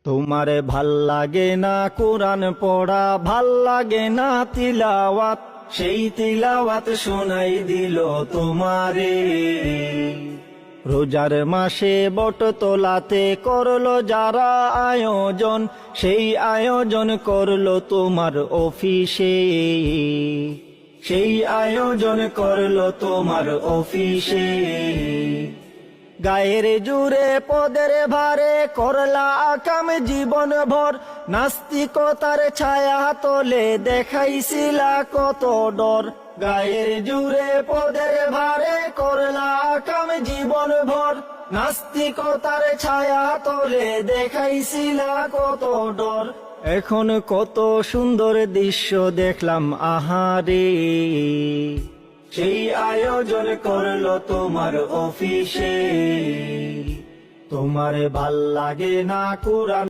তোমারে ভাল লাগে না কোরআন পড়া, ভাল লাগে না তিলাওয়াত, সেই তিলাওয়াত শোনাই দিল তোমারে। রোজার মাসে বটতলাতে করলো যারা আয়োজন, সেই আয়োজন করলো তোমার অফিসে, সেই আয়োজন করলো তোমার অফিসে। গায়ের জুড়ে পদের ভারে করলা আকাম জীবন ভর, নাস্তিকতার ছায়া তলে দেখাইছিলা কত ডর। গায়ের জুড়ে পদের ভারে করলা আকাম জীবন ভর, নাস্তিকতার ছায়া তলে দেখাইছিলা কত ডর। এখন কত সুন্দর দৃশ্য দেখলাম আহারে, সেই আয়োজন করলো তোমার অফিসে। তোমার ভাল লাগে না কোরআন